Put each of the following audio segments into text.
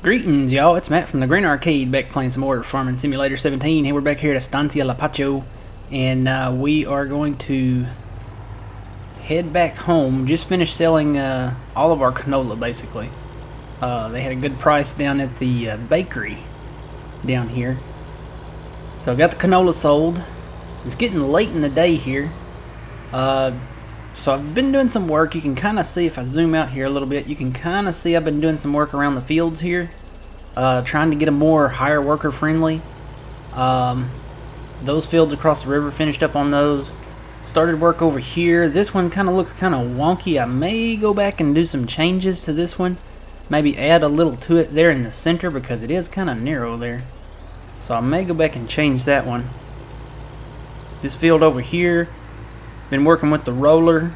Greetings, y'all. It's Matt from the Green Arcade, back playing some more Farming Simulator 17. Hey, we're back here at Estancia Lapacho, and we are going to head back home. Just finished selling all of our canola, basically. They had a good price down at the bakery down here. So I got the canola sold. It's getting late in the day here. So I've been doing some work. You can kind of see, if I zoom out here a little bit, you can kind of see I've been doing some work around the fields here. Trying to get them more higher worker friendly. Those fields across the river, finished up on those. Started work over here. This one kind of looks kind of wonky. I may go back and do some changes to this one. Maybe add a little to it there in the center because it is kind of narrow there. So I may go back and change that one. This field over here, been working with the roller.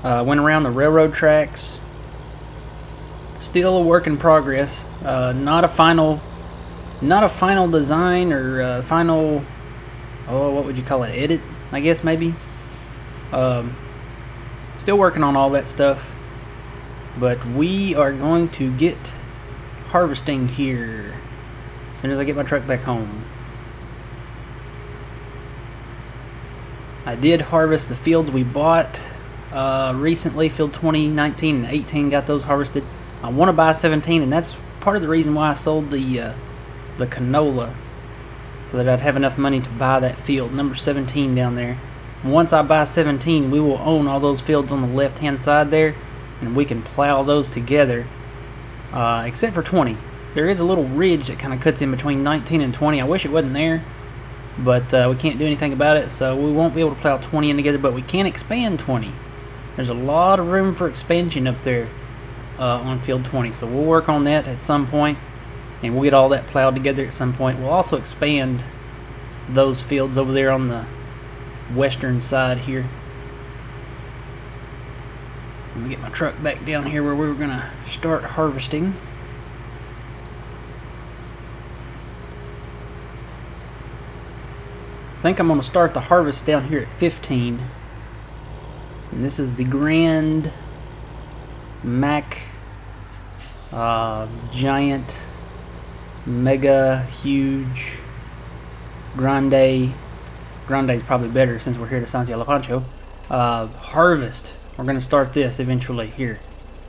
Went around the railroad tracks. Still a work in progress. Not a final design or final. Oh, what would you call it? Edit, I guess maybe. Still working on all that stuff. But we are going to get harvesting here as soon as I get my truck back home. I did harvest the fields we bought recently. Field 2019 and 18 got those harvested. I want to buy 17, and that's part of the reason why I sold the canola, so that I'd have enough money to buy that field, number 17 down there. And once I buy 17, we will own all those fields on the left-hand side there, and we can plow those together, except for 20. There is a little ridge that kind of cuts in between 19 and 20. I wish it wasn't there, but we can't do anything about it, so we won't be able to plow 20 in together, but we can expand 20. There's a lot of room for expansion up there on field 20, so we'll work on that at some point, and we'll get all that plowed together at some point. We'll also expand those fields over there on the western side here. Let me get my truck back down here where we were gonna start harvesting. I think I'm gonna start the harvest down here at 15. And this is the Grand Mac Giant Mega Huge Grande. Grande is probably better since we're here at Estancia Lapacho. Harvest. We're going to start this eventually here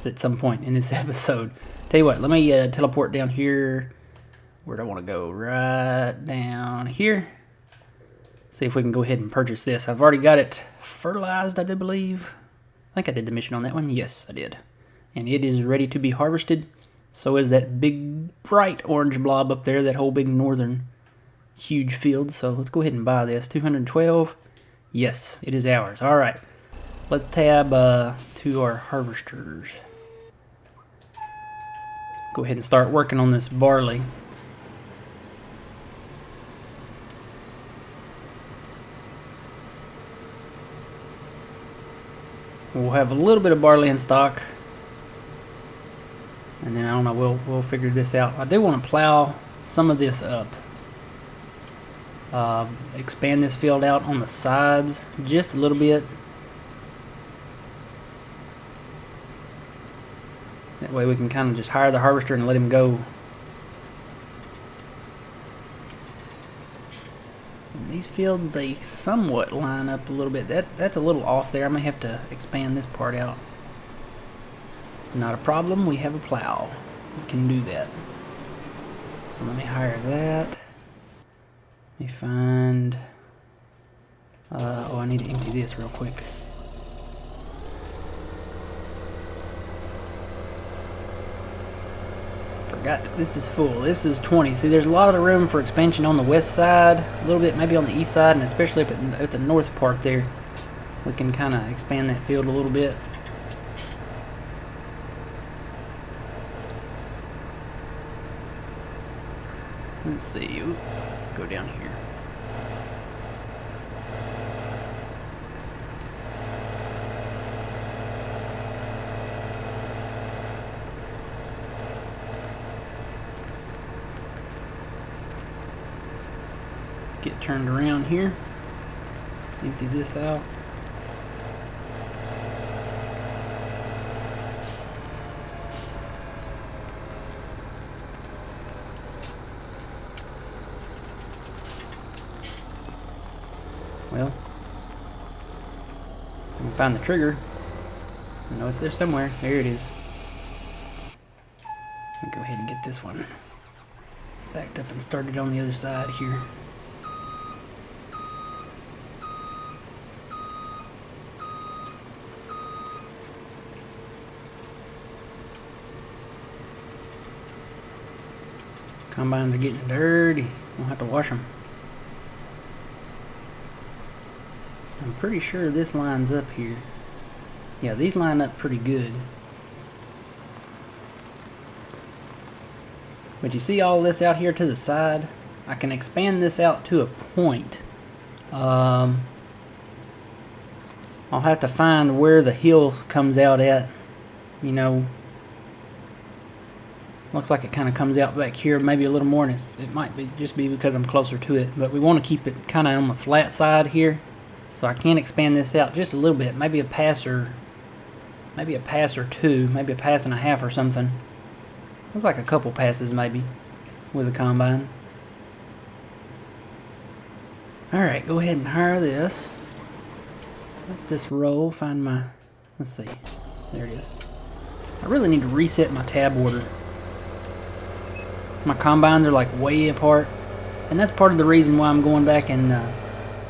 at some point in this episode. Tell you what, let me teleport down here. Where do I want to go? Right down here. See if we can go ahead and purchase this. I've already got it fertilized, I do believe. I think I did the mission on that one. Yes, I did. And it is ready to be harvested. So is that big bright orange blob up there, that whole big northern huge field. So let's go ahead and buy this. 212. Yes, it is ours. All right. Let's tab to our harvesters. Go ahead and start working on this barley. We'll have a little bit of barley in stock. And then I don't know, we'll figure this out. I do want to plow some of this up. Expand this field out on the sides just a little bit. That way we can kind of just hire the harvester and let him go. And these fields, they somewhat line up a little bit. That's a little off there. I may have to expand this part out. Not a problem, we have a plow. We can do that. So let me hire that. Let me find... oh, I need to empty this real quick. Forgot, this is full. This is 20. See, there's a lot of room for expansion on the west side. A little bit maybe on the east side, and especially up at the north part there. We can kind of expand that field a little bit. Let's see. Ooh, go down here. Get turned around here. Empty this out. Find the trigger. I know it's there somewhere. There it is. Let me go ahead and get this one backed up and started on the other side here. Combines are getting dirty. We'll have to wash them. I'm pretty sure this lines up here. Yeah, these line up pretty good. But you see all this out here to the side? I can expand this out to a point. I'll have to find where the hill comes out at. You know, looks like it kind of comes out back here, maybe a little more, and it might be just be because I'm closer to it. But we want to keep it kind of on the flat side here. So I can expand this out just a little bit, maybe a pass or two, maybe a pass and a half or something. Looks like a couple passes maybe with a combine. Alright, go ahead and hire this. Let this roll, find my, let's see, there it is. I really need to reset my tab order. My combines are like way apart, and that's part of the reason why I'm going back and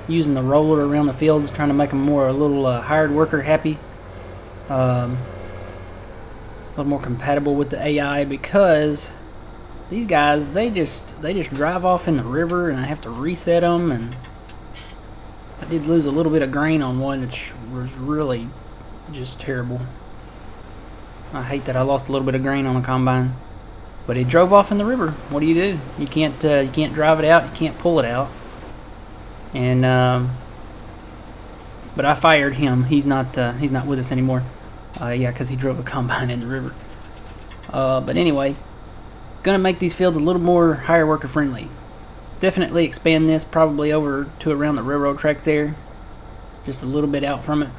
using the roller around the fields, trying to make them more a little hired worker happy. A little more compatible with the AI, because these guys they just drive off in the river and I have to reset them, and I did lose a little bit of grain on one, which was really just terrible. I hate that I lost a little bit of grain on a combine, but he drove off in the river. What do? You can't drive it out, you can't pull it out, and but I fired him. He's not with us anymore. Yeah, because he drove a combine in the river. But anyway, gonna make these fields a little more hire worker friendly. Definitely expand this probably over to around the railroad track there, just a little bit out from it.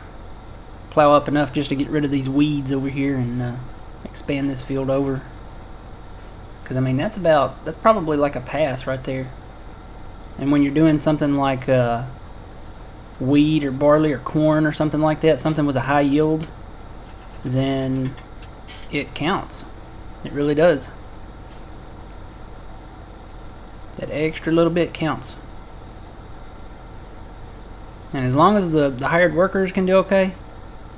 Plow up enough just to get rid of these weeds over here, and expand this field over. Because I mean that's probably like a pass right there. And when you're doing something like wheat or barley or corn or something like that, something with a high yield, then it counts. It really does. That extra little bit counts. And as long as the hired workers can do okay,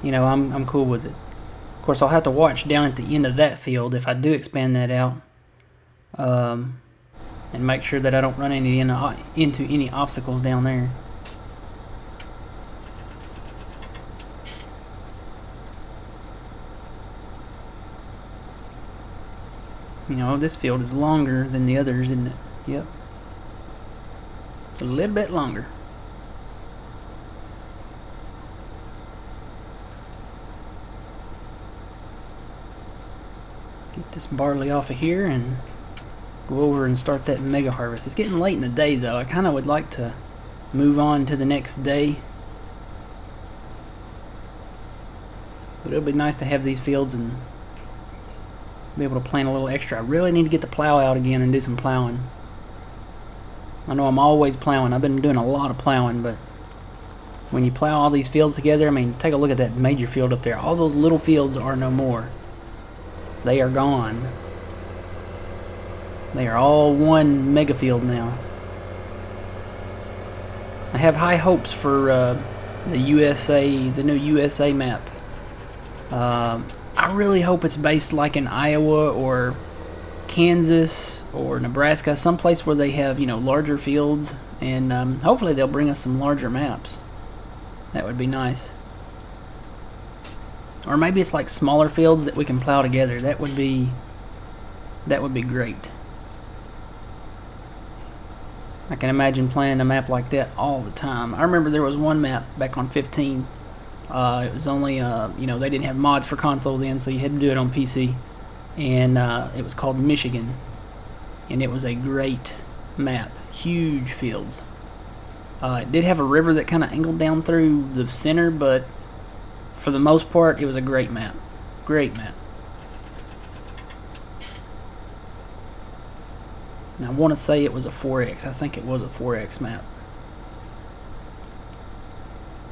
you know, I'm cool with it. Of course, I'll have to watch down at the end of that field if I do expand that out, and make sure that I don't run into any obstacles down there. You know, this field is longer than the others, isn't it? Yep. It's a little bit longer. Get this barley off of here and go over and start that mega harvest. It's getting late in the day though. I kind of would like to move on to the next day. But it'll be nice to have these fields and be able to plant a little extra. I really need to get the plow out again and do some plowing. I know I'm always plowing. I've been doing a lot of plowing, but when you plow all these fields together, I mean, take a look at that major field up there. All those little fields are no more. They are gone. They are all one mega field now. I have high hopes for the new USA map. I really hope it's based like in Iowa or Kansas or Nebraska, someplace where they have, you know, larger fields, and hopefully they'll bring us some larger maps. That would be nice. Or maybe it's like smaller fields that we can plow together. That would be great. I can imagine playing a map like that all the time. I remember there was one map back on 15. It was only, you know, they didn't have mods for console then, so you had to do it on PC. And it was called Michigan. And it was a great map. Huge fields. It did have a river that kind of angled down through the center, but for the most part, it was a great map. Great map. And I want to say it was a 4X. I think it was a 4X map.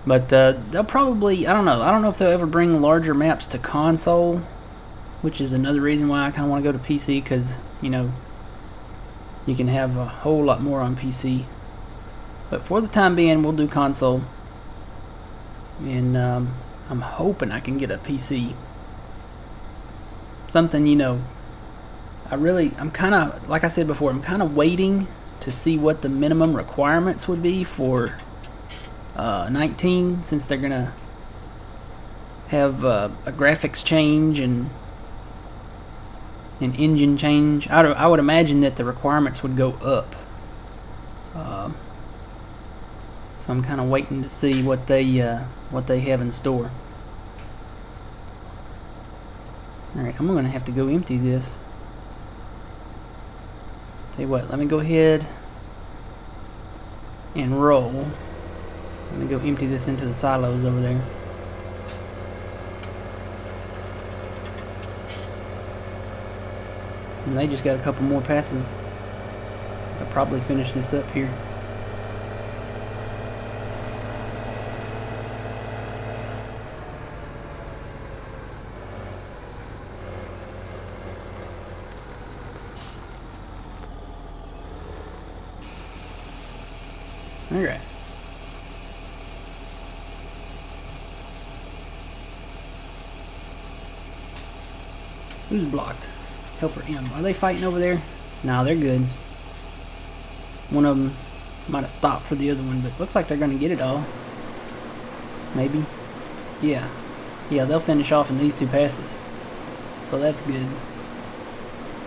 But they'll probably, I don't know if they'll ever bring larger maps to console, which is another reason why I kind of want to go to PC, because, you know, you can have a whole lot more on PC. But for the time being, we'll do console. And I'm hoping I can get a PC. Something, you know, I'm kind of, like I said before, I'm kind of waiting to see what the minimum requirements would be for 19, since they're gonna have a graphics change and an engine change. I would imagine that the requirements would go up. So I'm kind of waiting to see what they have in store. All right, I'm gonna have to go empty this. Tell you what, let me go ahead and roll. Let me go empty this into the silos over there. And they just got a couple more passes. I'll probably finish this up here. Alright. Who's blocked? Helper M. Are they fighting over there? No, they're good. One of them might have stopped for the other one, but looks like they're going to get it all. Maybe. Yeah. Yeah, they'll finish off in these two passes. So that's good.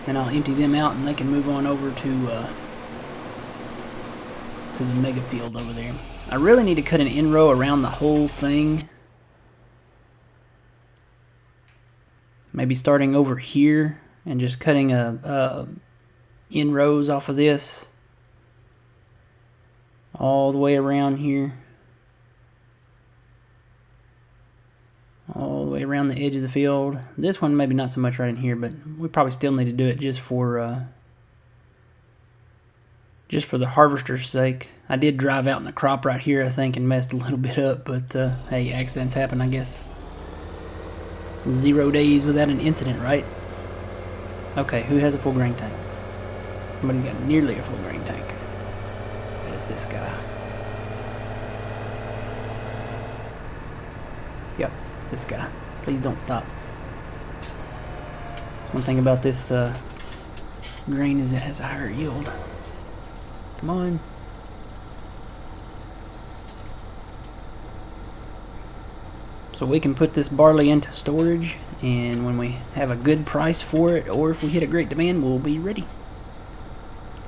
Then I'll empty them out and they can move on over to the mega field over there. I really need to cut an in-row around the whole thing. Maybe starting over here and just cutting in-rows off of this all the way around here, all the way around the edge of the field. This one maybe not so much right in here, but we probably still need to do it just for the harvester's sake. I did drive out in the crop right here, I think, and messed a little bit up, but hey, accidents happen, I guess. 0 days without an incident, right? Okay, who has a full grain tank? Somebody's got nearly a full grain tank. It's this guy. Yep, it's this guy. Please don't stop. One thing about this grain is it has a higher yield. Come on. So we can put this barley into storage, and when we have a good price for it, or if we hit a great demand, we'll be ready.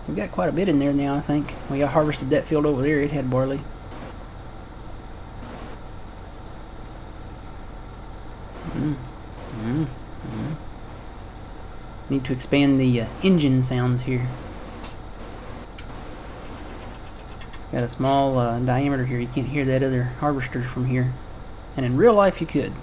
We've got quite a bit in there now, I think. We harvested that field over there, it had barley. Need to expand the engine sounds here. It's got a small diameter here. You can't hear that other harvester from here. And in real life, you could.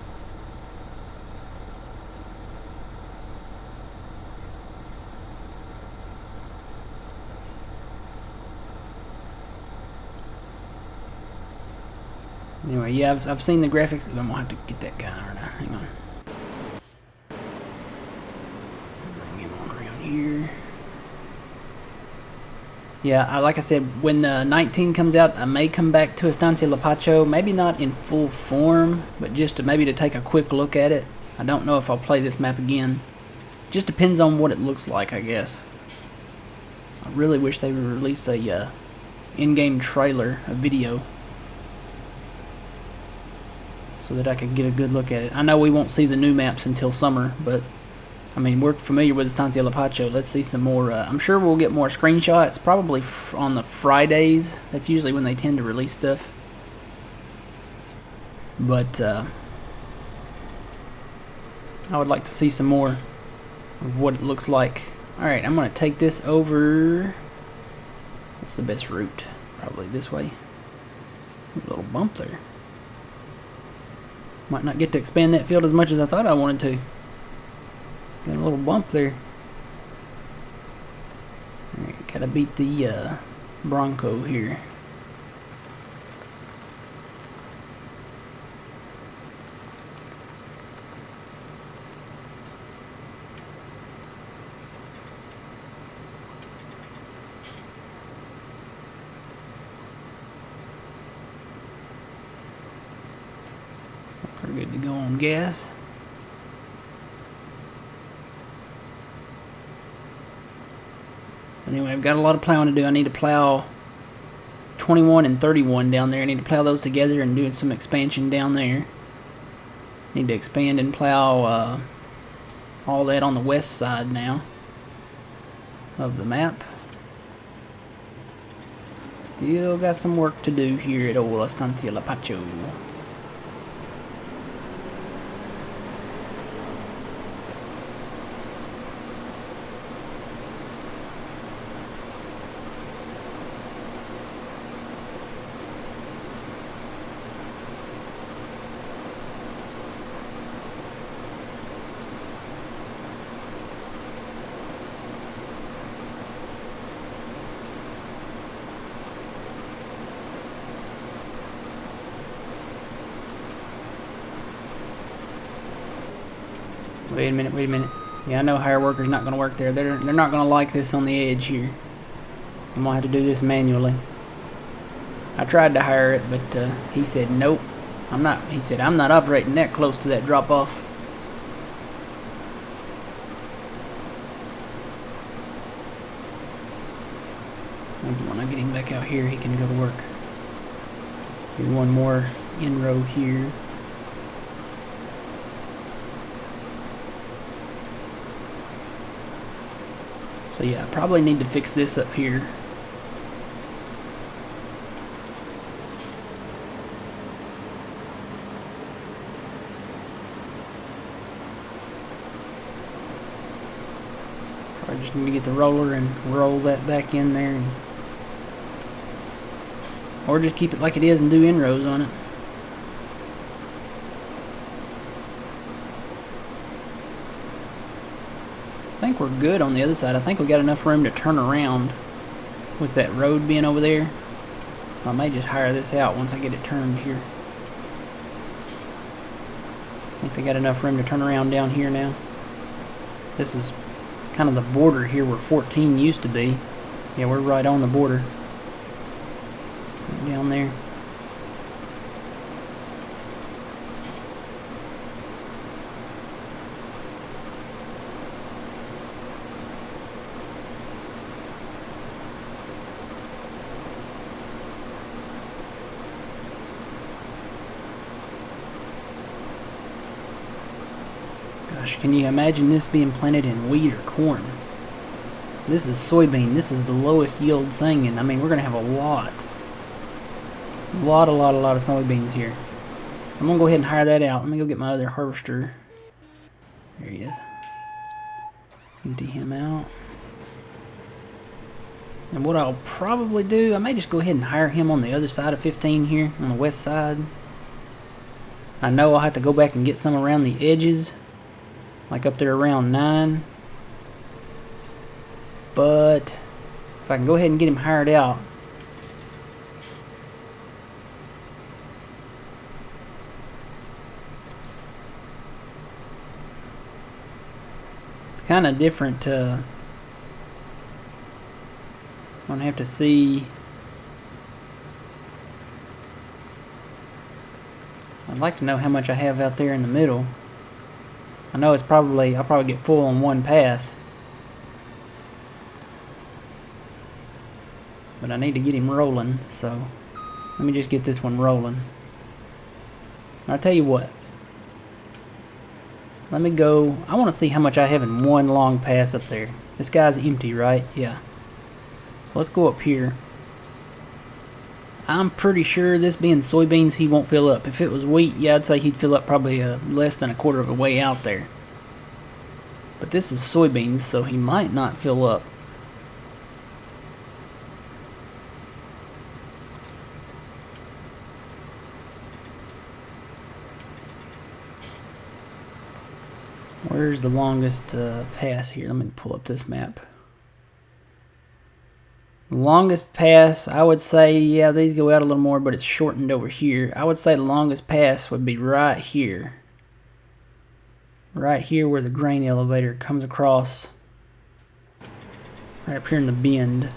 Anyway, yeah, I've seen the graphics. I'm gonna have to get that guy, aren't I? Hang on. Bring him on around here. Yeah, like I said, when 19 comes out, I may come back to Estancia Lapacho. Maybe not in full form, but just maybe to take a quick look at it. I don't know if I'll play this map again. Just depends on what it looks like, I guess. I really wish they would release a in-game trailer, a video, so that I could get a good look at it. I know we won't see the new maps until summer, but I mean, we're familiar with Estancia Lapacho. Let's see some more. I'm sure we'll get more screenshots, probably on the Fridays. That's usually when they tend to release stuff. But I would like to see some more of what it looks like. Alright, I'm going to take this over. What's the best route? Probably this way. A little bump there. Might not get to expand that field as much as I thought I wanted to. Got a little bump there. Alright, gotta beat the Bronco here. go on gas. Anyway, I've got a lot of plowing to do. I need to plow 21 and 31 down there. I need to plow those together and do some expansion down there. Need to expand and plow all that on the west side now of the map. Still got some work to do here at old Estancia Lapacho. Wait a minute, wait a minute. Yeah, I know hire worker's not going to work there. They're not going to like this on the edge here. So I'm going to have to do this manually. I tried to hire it, but he said nope. I'm not. He said I'm not operating that close to that drop off. Maybe when I get him back out here, he can go to work. Do one more in-row here. So yeah, I probably need to fix this up here. Probably just need to get the roller and roll that back in there. Or just keep it like it is and do inrows on it. I think we're good on the other side. I think we got enough room to turn around with that road being over there. So I may just hire this out once I get it turned here. I think they got enough room to turn around down here now. This is kind of the border here where 14 used to be. Yeah, we're right on the border. Right down there. Gosh, can you imagine this being planted in wheat or corn? This is soybean. This is the lowest yield thing, and I mean we're gonna have a lot of soybeans here. I'm gonna go ahead and hire that out. Let me go get my other harvester. There he is. Empty him out. And what I'll probably do, I may just go ahead and hire him on the other side of 15 here, on the west side. I know I'll have to go back and get some around the edges, like up there around 9. But if I can go ahead and get him hired out, it's kind of different. I'm gonna have to see. I'd like to know how much I have out there in the middle. I know it's probably, I'll probably get full on one pass. But I need to get him rolling, so let me just get this one rolling. I'll tell you what. Let me go, I want to see how much I have in one long pass up there. This guy's empty, right? Yeah. So let's go up here. I'm pretty sure this being soybeans, he won't fill up. If it was wheat, yeah, I'd say he'd fill up probably less than a quarter of a way out there. But this is soybeans, so he might not fill up. Where's the longest pass here? Let me pull up this map. The longest pass, I would say, yeah, these go out a little more, but it's shortened over here. I would say the longest pass would be right here. Right here where the grain elevator comes across. Right up here in the bend.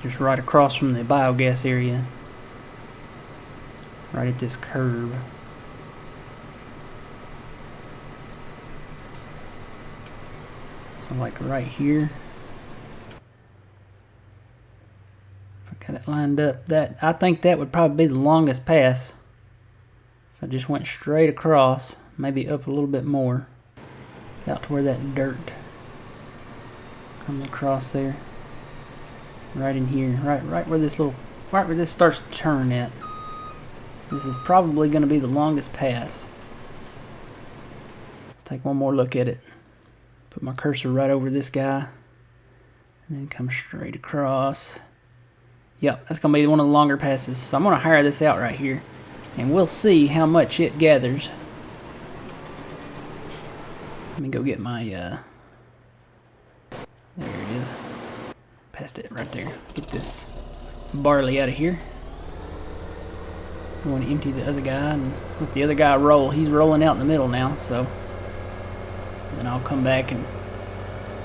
Just right across from the biogas area. right at this curve. So like right here. If I got it lined up, that I think that would probably be the longest pass. If I just went straight across, maybe up a little bit more, out to where that dirt comes across there. Right in here, right where this starts to turn at. This is probably going to be the longest pass. Let's take one more look at it. Put my cursor right over this guy, and then come straight across. Yep, that's going to be one of the longer passes. So I'm going to hire this out right here, and we'll see how much it gathers. Let me go get my, there it is. Past it right there. Get this barley out of here. I want to empty the other guy and let the other guy roll. He's rolling out in the middle now, so then I'll come back and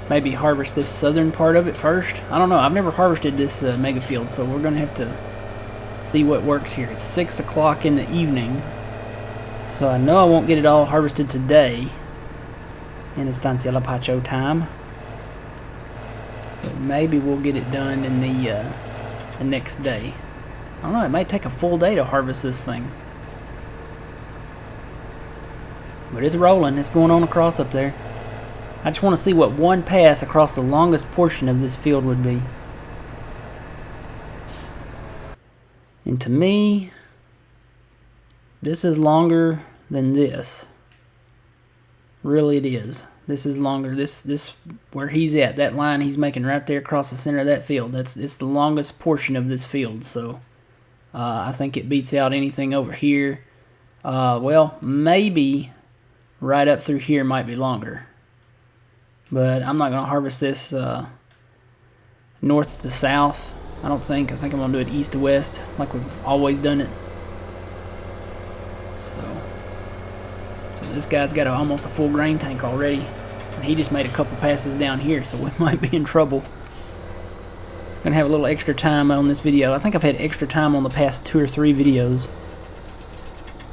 maybe harvest this southern part of it first. I don't know. I've never harvested this mega field, so we're going to have to see what works here. It's 6 o'clock in the evening, so I know I won't get it all harvested today in Estancia Lapacho time, but maybe we'll get it done in the next day. I don't know, it might take a full day to harvest this thing. But it's rolling, it's going on across up there. I just want to see what one pass across the longest portion of this field would be. And to me, this is longer than this. Really it is. This is longer. This where he's at, that line he's making right there across the center of that field. It's the longest portion of this field, so I think it beats out anything over here. Well, maybe right up through here might be longer. But I'm not going to harvest this north to south, I don't think. I think I'm going to do it east to west, like we've always done it. So this guy's got almost a full grain tank already. And he just made a couple passes down here, so we might be in trouble. Gonna have a little extra time on this video. I think I've had extra time on the past 2 or 3 videos.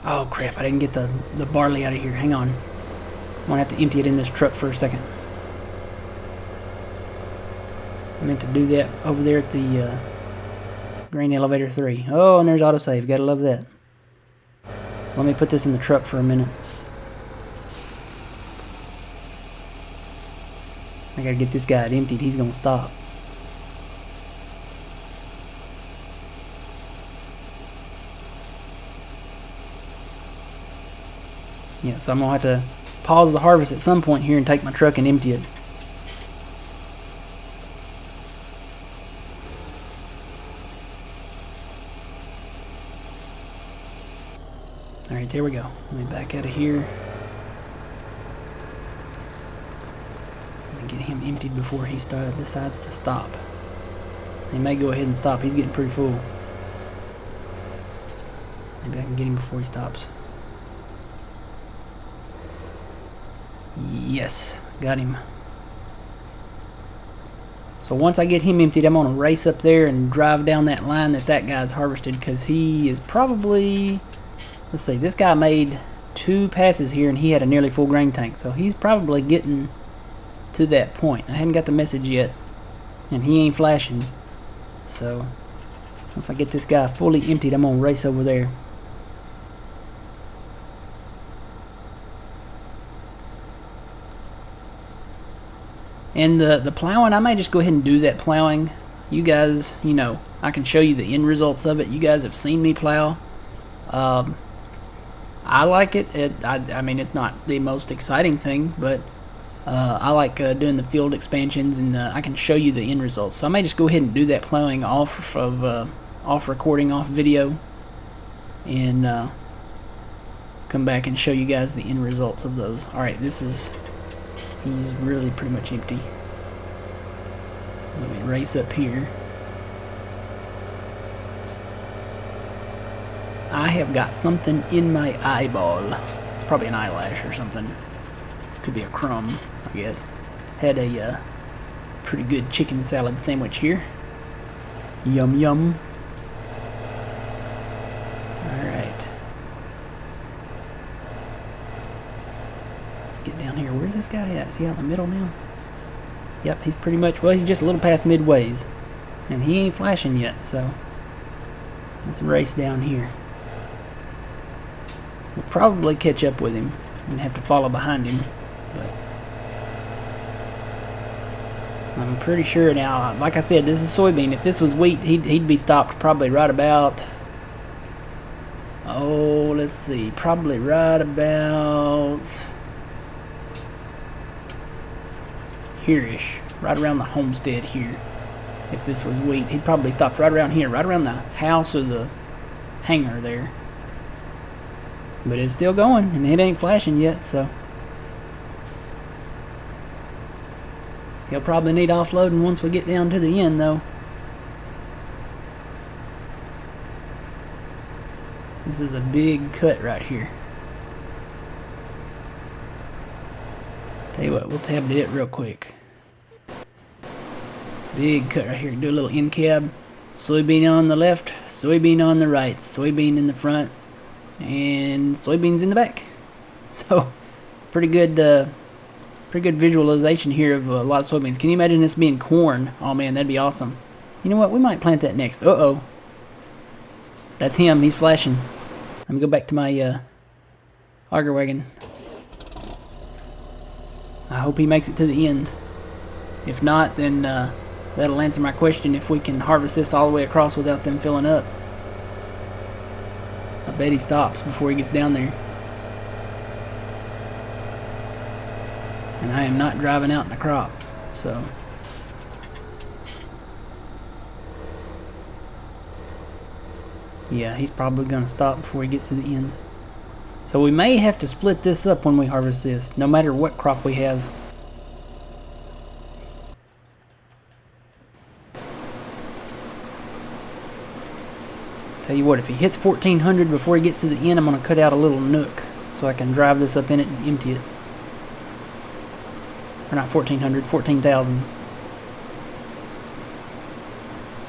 Oh crap, I didn't get the barley out of here. Hang on. I'm gonna have to empty it in this truck for a second. I meant to do that over there at the grain elevator 3. Oh, and there's autosave. Gotta love that. So let me put this in the truck for a minute. I gotta get this guy emptied. He's gonna stop. Yeah, so I'm gonna have to pause the harvest at some point here and take my truck and empty it. Alright, there we go. Let me back out of here. Let me get him emptied before he decides to stop. He may go ahead and stop. He's getting pretty full. Maybe I can get him before he stops. Yes, got him. So once I get him emptied, I'm going to race up there and drive down that line that guy's harvested, because he is probably... Let's see, this guy made 2 passes here and he had a nearly full grain tank, so he's probably getting to that point. I haven't got the message yet, and he ain't flashing. So once I get this guy fully emptied, I'm going to race over there. And the plowing, I may just go ahead and do that plowing. You guys, you know, I can show you the end results of it. You guys have seen me plow. I like it. I mean, it's not the most exciting thing, but I like doing the field expansions, and I can show you the end results. So I may just go ahead and do that plowing off recording, off video, and come back and show you guys the end results of those. Alright, he's really pretty much empty. Let me race up here. I have got something in my eyeball. It's probably an eyelash or something. Could be a crumb, I guess. Had a pretty good chicken salad sandwich here. Yum yum. Alright. get down here. Where's this guy at? Is he out in the middle now? Yep, he's pretty much, well, he's just a little past midways. And he ain't flashing yet, so let's race down here. We'll probably catch up with him and have to follow behind him, but I'm pretty sure now, like I said, this is soybean. If this was wheat, he'd be stopped probably right about, oh, let's see, probably right about here-ish, right around the homestead here. If this was wheat, he'd probably stopped right around here, right around the house or the hangar there. But it's still going, and it ain't flashing yet, so he'll probably need offloading once we get down to the end, though. This is a big cut right here. Tell you what, we'll tab to it real quick. Big cut right here. Do a little end cab. Soybean on the left, soybean on the right, soybean in the front, and soybeans in the back. So, pretty good visualization here of a lot of soybeans. Can you imagine this being corn? Oh man, that'd be awesome. You know what? We might plant that next. Uh-oh. That's him. He's flashing. Let me go back to my auger wagon. I hope he makes it to the end. If not, then that'll answer my question if we can harvest this all the way across without them filling up. I bet he stops before he gets down there. And I am not driving out in the crop, so. Yeah, he's probably going to stop before he gets to the end. So we may have to split this up when we harvest this, no matter what crop we have. Tell you what, if he hits 1400 before he gets to the end, I'm going to cut out a little nook so I can drive this up in it and empty it. Or not 1400, 14,000.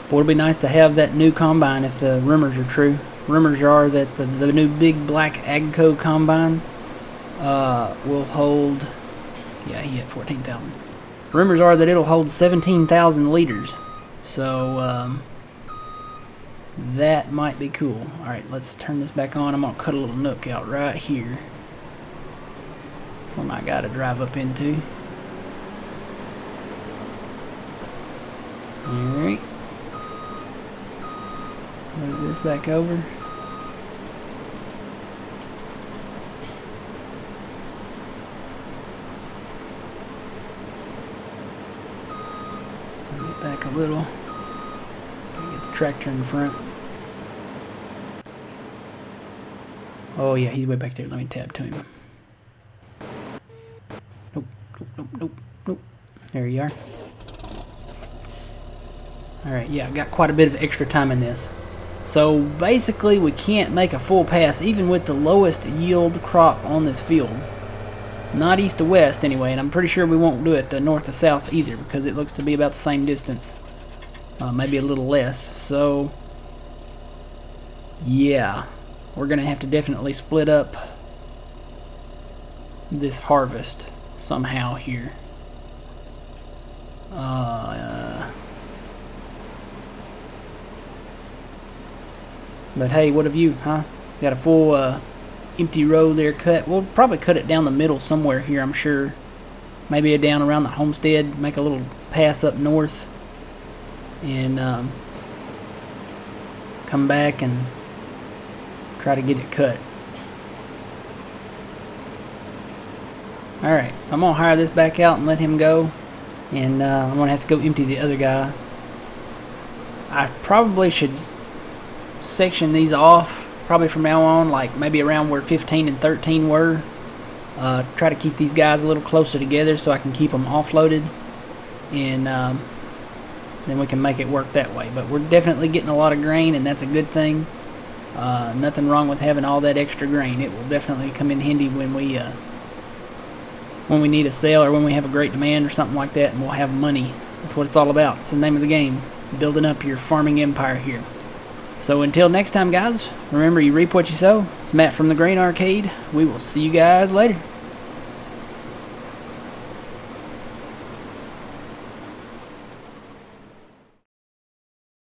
Boy, it'd be nice to have that new combine if the rumors are true. Rumors are that the new big black Agco combine will hold, yeah, he hit 14,000. Rumors are that it'll hold 17,000 liters. So, that might be cool. Alright, let's turn this back on. I'm going to cut a little nook out right here for my guy to drive up into. Alright. Let's move this back over. Move it back a little. Get the tractor in front. Oh yeah, he's way back there. Let me tab to him. Nope, nope, nope, nope, nope. There you are. Alright, yeah, got quite a bit of extra time in this. So basically we can't make a full pass even with the lowest yield crop on this field. Not east to west anyway, and I'm pretty sure we won't do it north to south either because it looks to be about the same distance. Maybe a little less. So yeah, we're going to have to definitely split up this harvest somehow here. But hey, what have you, huh? Got a full empty row there cut. We'll probably cut it down the middle somewhere here, I'm sure. Maybe down around the homestead, make a little pass up north. And come back and try to get it cut. Alright, so I'm going to hire this back out and let him go. And I'm going to have to go empty the other guy. I probably should section these off probably from now on, like maybe around where 15 and 13 were. Try to keep these guys a little closer together so I can keep them offloaded. And then we can make it work that way. But we're definitely getting a lot of grain, and that's a good thing. Nothing wrong with having all that extra grain. It will definitely come in handy when we need a sale or when we have a great demand or something like that, and we'll have money. That's what it's all about. It's the name of the game. Building up your farming empire here. So until next time, guys, remember you reap what you sow. It's Matt from the Grain Arcade. We will see you guys later.